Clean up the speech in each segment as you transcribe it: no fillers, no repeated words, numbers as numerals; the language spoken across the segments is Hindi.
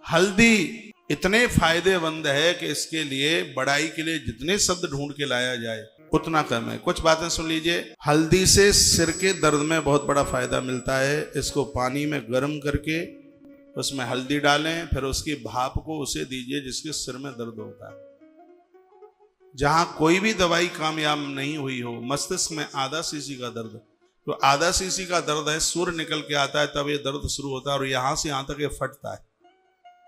हल्दी इतने फायदेमंद है कि इसके लिए बड़ाई के लिए जितने शब्द ढूंढ के लाया जाए उतना कम है। कुछ बातें सुन लीजिए। हल्दी से सिर के दर्द में बहुत बड़ा फायदा मिलता है। इसको पानी में गर्म करके उसमें हल्दी डालें, फिर उसकी भाप को उसे दीजिए जिसके सिर में दर्द होता है। जहां कोई भी दवाई कामयाब नहीं हुई हो, मस्तिष्क में आधा सीसी का दर्द, तो आधा सीसी का दर्द है, सूर्य निकल के आता है तब ये दर्द शुरू होता है और यहां से यहां तक ये फटता है।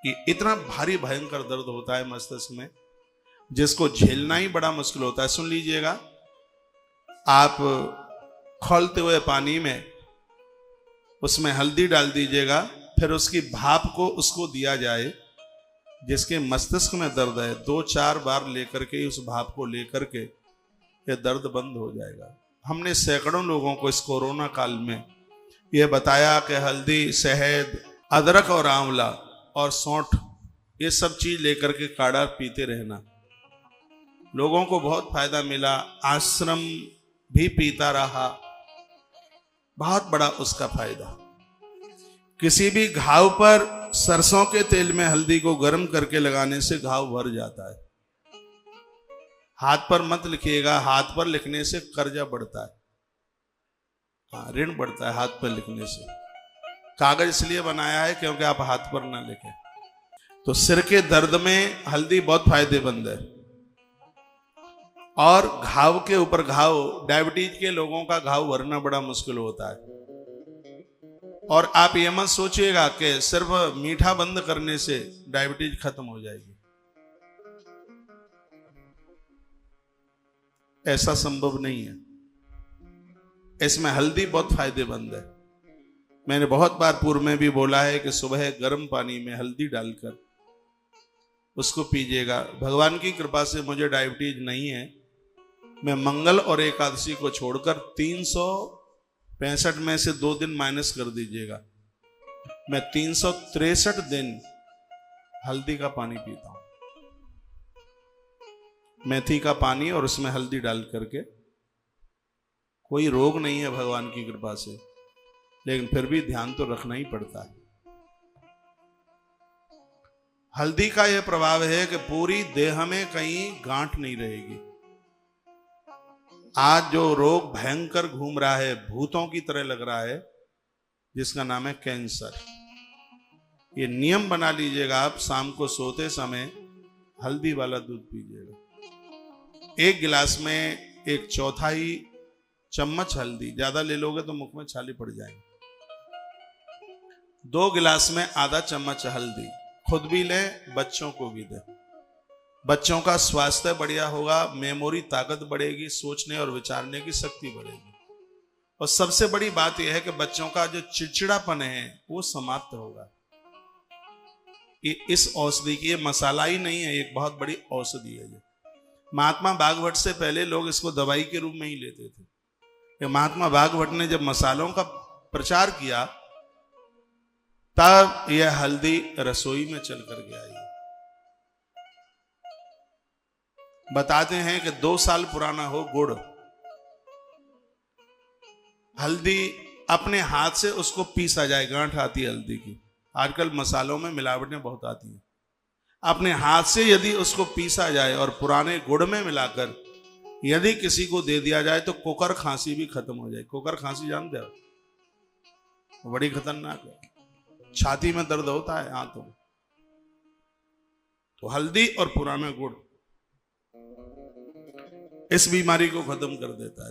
कि इतना भारी भयंकर दर्द होता है मस्तिष्क में जिसको झेलना ही बड़ा मुश्किल होता है। सुन लीजिएगा, आप खौलते हुए पानी में उसमें हल्दी डाल दीजिएगा, फिर उसकी भाप को उसको दिया जाए जिसके मस्तिष्क में दर्द है, 2-4 बार लेकर के उस भाप को लेकर के ये दर्द बंद हो जाएगा। हमने सैकड़ों लोगों को इस कोरोना काल में ये बताया कि हल्दी, शहद, अदरक और आंवला और सौंठ ये सब चीज लेकर के काढ़ा पीते रहना। लोगों को बहुत फायदा मिला। आश्रम भी पीता रहा, बहुत बड़ा उसका फायदा। किसी भी घाव पर सरसों के तेल में हल्दी को गर्म करके लगाने से घाव भर जाता है। हाथ पर मत लिखिएगा, हाथ पर लिखने से कर्जा बढ़ता है। हाँ, ऋण बढ़ता है हाथ पर लिखने से। कागज इसलिए बनाया है क्योंकि आप हाथ पर ना लिखें। तो सिर के दर्द में हल्दी बहुत फायदेमंद है। और घाव के ऊपर घाव, डायबिटीज के लोगों का घाव भरना बड़ा मुश्किल होता है। और आप ये मत सोचिएगा कि सिर्फ मीठा बंद करने से डायबिटीज खत्म हो जाएगी, ऐसा संभव नहीं है। इसमें हल्दी बहुत फायदेमंद है। मैंने बहुत बार पूर्व में भी बोला है कि सुबह गर्म पानी में हल्दी डालकर उसको पीजिएगा। भगवान की कृपा से मुझे डायबिटीज नहीं है। मैं मंगल और एकादशी को छोड़कर 365 में से 2 दिन माइनस कर दीजिएगा, मैं 363 दिन हल्दी का पानी पीता हूं। मेथी का पानी और उसमें हल्दी डाल करके। कोई रोग नहीं है भगवान की कृपा से, लेकिन फिर भी ध्यान तो रखना ही पड़ता है। हल्दी का यह प्रभाव है कि पूरी देह में कहीं गांठ नहीं रहेगी। आज जो रोग भयंकर घूम रहा है, भूतों की तरह लग रहा है, जिसका नाम है कैंसर, ये नियम बना लीजिएगा आप, शाम को सोते समय हल्दी वाला दूध पीजिएगा। 1 गिलास में 1/4 चम्मच हल्दी, ज्यादा ले लोगे तो मुख में छाले पड़ जाएंगे। 2 गिलास में आधा चम्मच हल्दी, खुद भी लें, बच्चों को भी दें। बच्चों का स्वास्थ्य बढ़िया होगा, मेमोरी ताकत बढ़ेगी, सोचने और विचारने की शक्ति बढ़ेगी। और सबसे बड़ी बात यह है कि बच्चों का जो चिड़चिड़ापन है वो समाप्त होगा। इस औषधि की, ये मसाला ही नहीं है, एक बहुत बड़ी औषधि है। ये महात्मा भागवत से पहले लोग इसको दवाई के रूप में ही लेते थे। कि महात्मा भागवत ने जब मसालों का प्रचार किया तब यह हल्दी रसोई में चल कर के आई। बताते हैं कि 2 साल पुराना हो गुड़, हल्दी अपने हाथ से उसको पीसा जाए, गांठ आती है हल्दी की। आजकल मसालों में मिलावटें बहुत आती हैं। अपने हाथ से यदि उसको पीसा जाए और पुराने गुड़ में मिलाकर यदि किसी को दे दिया जाए तो कोकर खांसी भी खत्म हो जाए। कोकर खांसी जानते हो, बड़ी खतरनाक है, छाती में दर्द होता है हाथों में। तो हल्दी और पुराना गुड़ इस बीमारी को खत्म कर देता है।